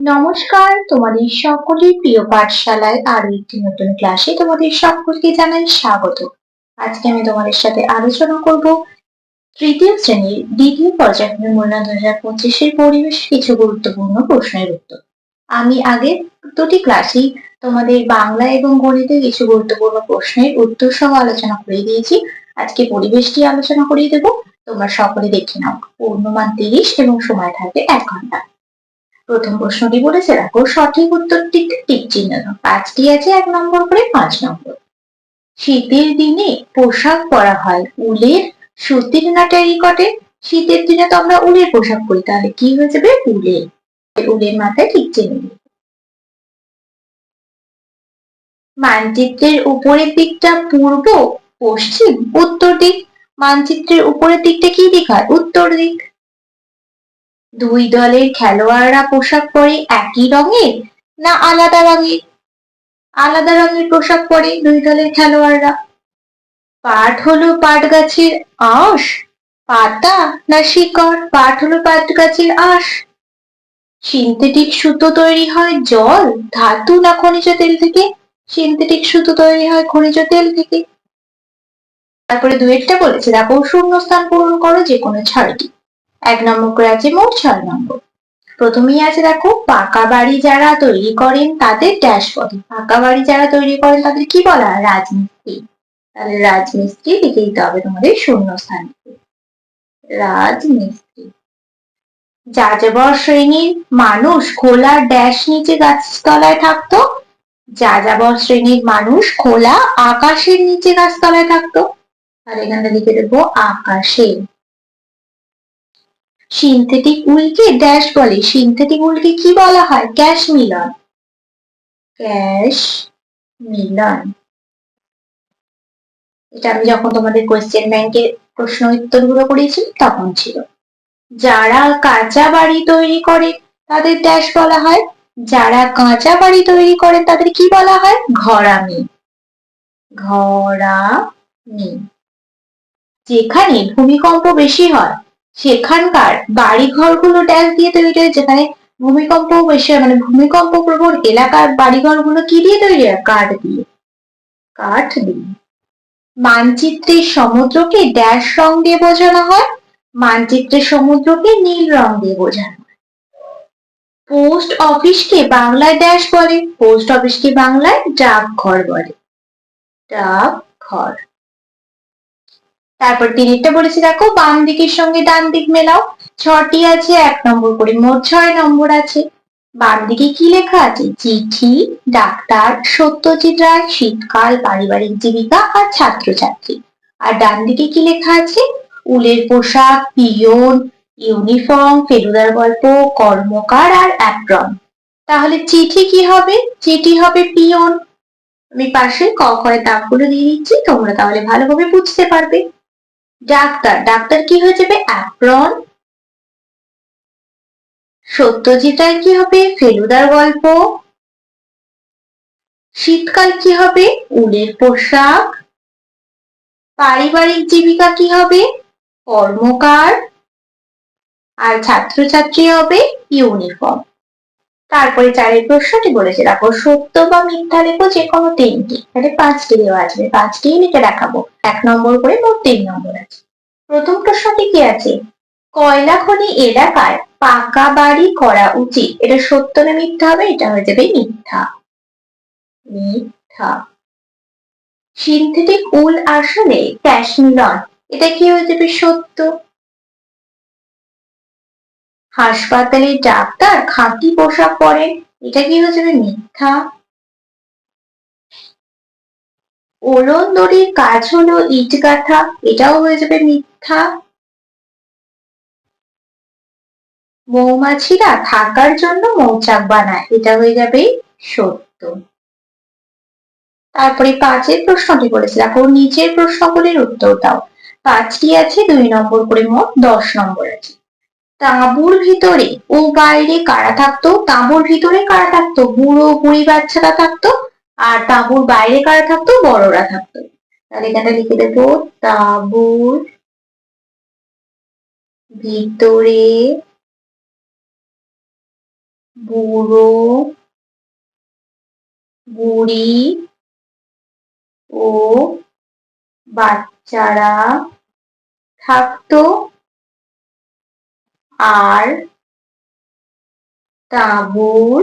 নমস্কার, তোমাদের সকলের প্রিয় পাঠশালায় আরো একটি নতুন ক্লাসে তোমাদের সকলকে জানাই স্বাগত। আজকে আমি তোমাদের সাথে আলোচনা করব তৃতীয় শ্রেণীর দ্বিতীয় পর্যায়ক্রমিক মূল্যায়ন 2025-এর পরিবেশের কিছু গুরুত্বপূর্ণ প্রশ্নের উত্তর। আমি আগের দুটি ক্লাসেই তোমাদের বাংলা এবং গণিতে কিছু গুরুত্বপূর্ণ প্রশ্নের উত্তর সহ আলোচনা করে দিয়েছি। আজকে পরিবেশটি আলোচনা করিয়ে দেব। তোমরা সকলে দেখে নাও। পূর্ণমান 30 এবং সময় থাকবে 1 ঘন্টা। প্রথম প্রশ্নটি বলেছে, দেখো সঠিক উত্তরটিতে টিক চিহ্ন দাও। 5টি আছে, 1 নম্বর করে 5 নম্বর। শীতের দিনে পোশাক পরা হয় উলের, সুতির না টেরিকটের? শীতের দিনে তো আমরা উলের পোশাক পরি, তাহলে কি হয়ে যাবে? উলের। উলের মাথায় টিক চিহ্ন দিই। মানচিত্রের উপরের দিকটা পূর্ব, পশ্চিম, উত্তর দিক। মানচিত্রের উপরের দিকটা কি দিক হয়? উত্তর দিক। দুই দলের খেলোয়াড়রা পোশাক পরে একই রঙের না আলাদা রঙের? আলাদা রঙের পোশাক পরে দুই দলের খেলোয়াড়রা। পাট হলো পাট গাছের আঁশ, পাতা না শিকড়? পাট হলো পাট গাছের আঁশ। সিনথেটিক সুতো তৈরি হয় জল, ধাতু না খনিজ তেল থেকে? সিনথেটিক সুতো তৈরি হয় খনিজ তেল থেকে। তারপরে দুয়েরটা বলেছে, দেখো শূন্যস্থান পূরণ করো যে কোনো 6টি। 1 নম্বর করে আছে মোট 6 নম্বর। প্রথমেই আছে, দেখো পাকা বাড়ি যারা তৈরি করেন তাদের ড্যাশ বলে। পাকা বাড়ি যারা তৈরি করেন তাদের কি বলা হয়? রাজমিস্ত্রি। তাহলে রাজমিস্ত্রি লিখে দিতে হবে তোমাদের শূন্যস্থান। রাজমিস্ত্রি। যাযাবর শ্রেণীর মানুষ খোলা ড্যাশ নিচে গাছতলায় থাকতো? যাযাবর শ্রেণীর মানুষ খোলা আকাশের নিচে গাছতলায় থাকতো। তাহলে এখানে লিখে দেবো আকাশে। সিনথেটিক উলকে ড্যাশ বলে। সিনথেটিক উলকে কি বলা হয়? ক্যাশ মিলন। ক্যাশ মিলন। এটা আমি যখন তোমাদের কোয়েশ্চেন ব্যাংকের প্রশ্ন উত্তর গুলো করিয়েছি তখন ছিল। যারা কাঁচা বাড়ি তৈরি করে তাদের ড্যাশ বলা হয়? যারা কাঁচা বাড়ি তৈরি করেন তাদের কি বলা হয়? ঘরামি। ঘরামি। যেখানে ভূমিকম্প বেশি হয় সেখানকার বাড়ি ঘরগুলো ড্যাশ দিয়ে তৈরি হয়। যেখানে ভূমিকম্প বেশি হয়, মানে ভূমিকম্প প্রবণ এলাকার বাড়িঘরগুলো কি দিয়ে তৈরি হয়? কাঠ দিয়ে। কাঠ দিয়ে। মানচিত্রে সমুদ্রকে ড্যাশ রং দিয়ে বোঝানো হয়? মানচিত্রে সমুদ্রকে নীল রং দিয়ে বোঝানো হয়। পোস্ট অফিসকে বাংলায় ড্যাশ বলে? পোস্ট অফিসকে বাংলায় ডাকঘর বলে। ডাকঘর। তারপর তিনেরটা বলেছি, দেখো বাম দিকের সঙ্গে ডান দিক মেলাও। 6টি আছে, 1 নম্বর করে মোট 6 নম্বর আছে। বাম দিকে কি লেখা আছে? চিঠি, ডাক্তার, সত্যজিৎ রায়, শীতকাল, পারিবারিক জীবিকা আর ছাত্রছাত্রী। আর ডান দিকে কি লেখা আছে? উলের পোশাক, পিয়ন, ইউনিফর্ম, ফেলুদার গল্প, কর্মকার আর অ্যাপ্রন। তাহলে চিঠি কি হবে? চিঠি হবে পিয়ন। আমি পাশে ক খয়ের দাগগুলো দিয়ে দিচ্ছি, তোমরা তাহলে ভালোভাবে বুঝতে পারবে। ডাক্তার, ডাক্তার কি হয়ে যাবে? অ্যাপ্রন। সত্যজিৎ রায় কি হবে? ফেলুদার গল্প। শীতকাল কি হবে? উলের পোশাক। পারিবারিক জীবিকা কি হবে? কর্মকার। আর ছাত্রছাত্রী হবে ইউনিফর্ম। তারপরে 4 প্রশ্নটি বলেছে, দেখো সত্য বা মিথ্যা লেখো যে কোনো 3টি। তাহলে 5টি দেওয়া আছে, 5টি লিখে দেখাবো। 1 নম্বর করে মোট 3 নম্বর আছে। প্রথম প্রশ্নটি কি আছে? কয়লা খনি এলাকায় পাকা বাড়ি করা উচিত। এটা সত্য না মিথ্যা হবে? এটা হয়ে যাবে মিথ্যা। মিথ্যা। সিনথেটিক উল আসলে ক্যাশমিলন। এটা কি হয়ে যাবে? সত্য। হাসপাতালে ডাক্তার খাঁটি পোশাক পরেন। এটা কি হয়ে যাবে? মিথ্যা। ওলন দড়ির কাজ হলো ইট গাঁথা। এটাও হয়ে যাবে মিথ্যা। মৌমাছিরা থাকার জন্য মৌচাক বানায়। এটা হয়ে যাবে সত্য। তারপরে 5 প্রশ্নটি বলেছে, দেখো নিচের প্রশ্নগুলির উত্তর দাও। 5টি আছে, 2 নম্বর করে মোট 10 নম্বর আছে। তাঁবুর ভিতরে ও বাইরে কারা থাকতো? তাঁবুর ভিতরে কারা থাকতো? বুড়ো বুড়ি বাচ্চারা থাকতো। আর তাঁবুর বাইরে কারা থাকতো? বড়রা থাকতো। তাহলে এখানে লিখে দেবো তাঁবুর ভিতরে বুড়ো বুড়ি ও বাচ্চারা থাকতো আর তাঁবুর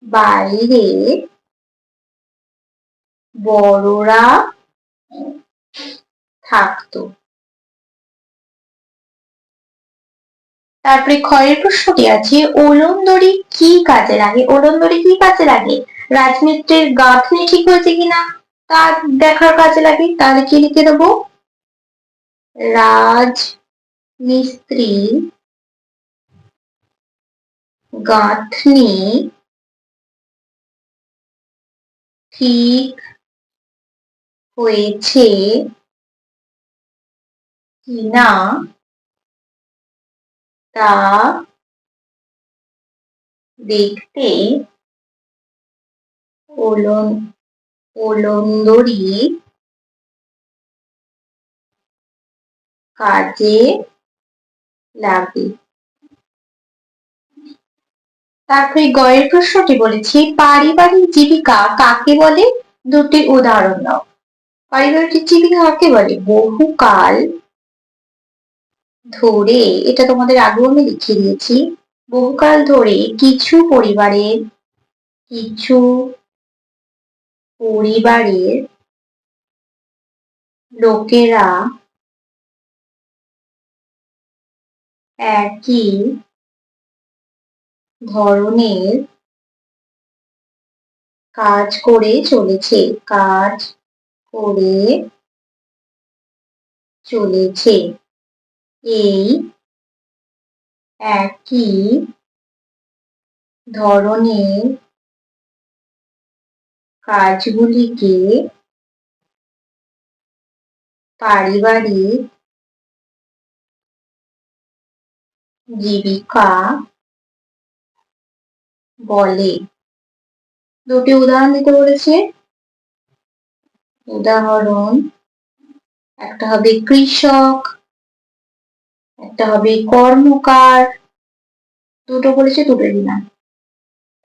বাইরে বড়রা থাকতো। তারপরে ক্ষয়ের প্রশ্নটি আছে ওলন্দরি কি কাজে লাগে? ওলন্দরি কি কাজে লাগে? রাজমিস্ত্রির গাঁথনি ঠিক হয়েছে কিনা তা দেখার কাজে লাগে। তাহলে কি লিখে দেবো? রাজ মিস্ত্রি গাঁথনি ঠিক হয়েছে কিনা তা দেখতে ওলন্দরি কাজে লাগে। তারপরে গয়ের প্রশ্নটি বলেছি পারিবারিক জীবিকা কাকে বলে? দুটি উদাহরণ দাও। পারিবারিক জীবিকা কাকে বলে? বহুকাল ধরে, এটা তোমাদের আগেও আমি লিখে দিয়েছি, বহুকাল ধরে কিছু পরিবারের লোকেরা একই ধরনের কাজ করে চলেছে। এই একই ধরনের কাজগুলিকে পারিবারিক জীবিকা বলে। দুটি উদাহরণ দিতে বলেছে। উদাহরণ একটা হবে কৃষক, একটা হবে কর্মকার, দুটো বলেছে দুটো দিলাম।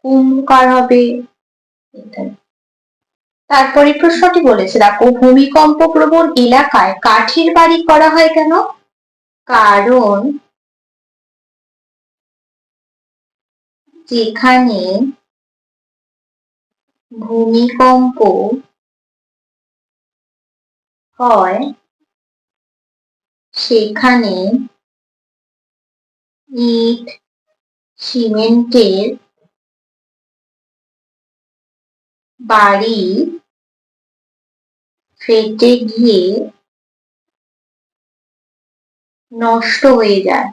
কুম্ভকার হবে ইত্যাদি। তারপরে প্রশ্নটি বলেছে দেখো ভূমিকম্প প্রবণ এলাকায় কাঠের বাড়ি করা হয় কেন? কারণ যেখানে ভূমিকম্প হয় সেখানে ইট সিমেন্টের বাড়ি ফেটে গিয়ে নষ্ট হয়ে যায়।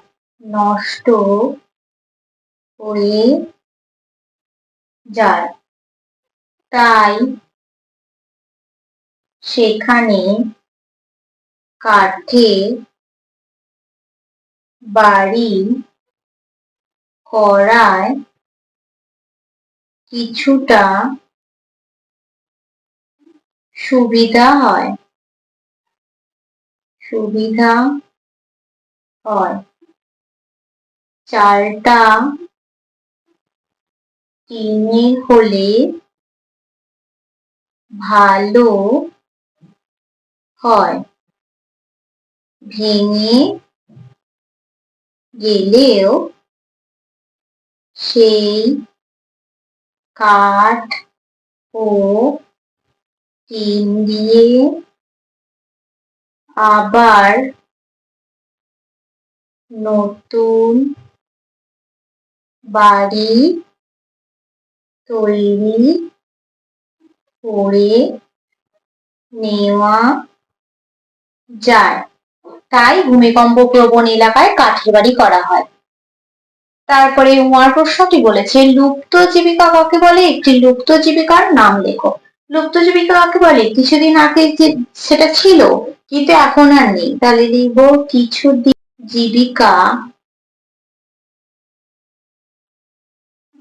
তাই সেখানে কাঠের বাড়ি করায় কিছুটা সুবিধা হয়। চালটা টিনের হলে ভালো হয়, ভেঙে গেলেও সেই কাঠ ও টিন দিয়ে আবার নতুন বাড়ি তৈরি করে নেওয়া যায়। তাই ভূমিকম্প প্রবণ এলাকায় কাঠের বাড়ি করা হয়। তারপরে উমার প্রশ্নটি বলেছে লুপ্ত জীবিকা কাকে বলে? একটি লুপ্ত জীবিকার নাম লেখো। লুপ্ত জীবিকা কাকে বলে? কিছুদিন আগে যে সেটা ছিল কিন্তু এখন আর নেই। তাহলে লিখবো কিছু জীবিকা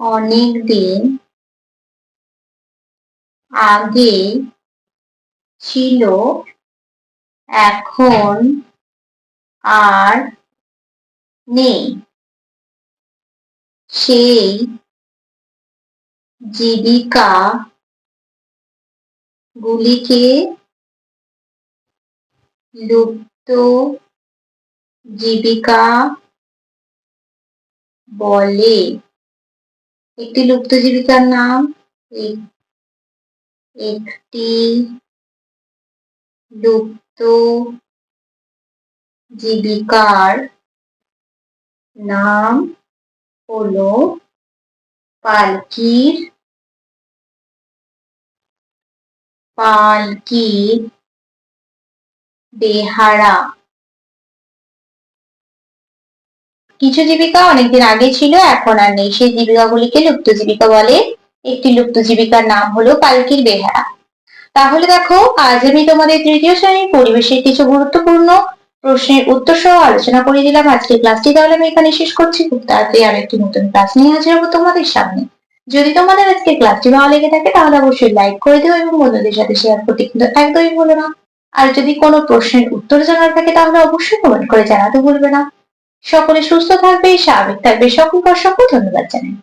অনেক দিন আগে ছিল এখন আর নেই। সেই জীবিকা গুলিকে লুপ্ত জীবিকা বলে। একটি লুপ্ত জীবিকার নাম, একটি লুপ্ত জীবিকার নাম হলো পালকির বেহারা। কিছু জীবিকা অনেকদিন আগে ছিল, এখন আর নেই, সেই জীবিকাগুলিকে লুপ্ত জীবিকা বলে। একটি লুপ্ত জীবিকার নাম হলো পালকির বেহারা। তাহলে দেখো, আজ আমি তোমাদের তৃতীয় শ্রেণীর পরিবেশের কিছু গুরুত্বপূর্ণ প্রশ্নের উত্তর সহ আলোচনা করে দিলাম। আজকের ক্লাসটি তাহলে আমি এখানে শেষ করছি। খুব তাড়াতাড়ি আর একটি নতুন ক্লাস নিয়ে হাজির হবো তোমাদের সামনে। যদি তোমাদের আজকের ক্লাসটি ভালো লেগে থাকে তাহলে অবশ্যই লাইক করে দিও এবং বন্ধুদের সাথে শেয়ার করতে কিন্তু একদমই ভুলো না। আর যদি কোনো প্রশ্নের উত্তর জানার থাকে তাহলে অবশ্যই কমেন্ট করে জানাতে ভুলবে না। সকলে সুস্থ থাকবে, স্বাভাবিক থাকবে। সকলকে অসংখ্য ধন্যবাদ জানাই।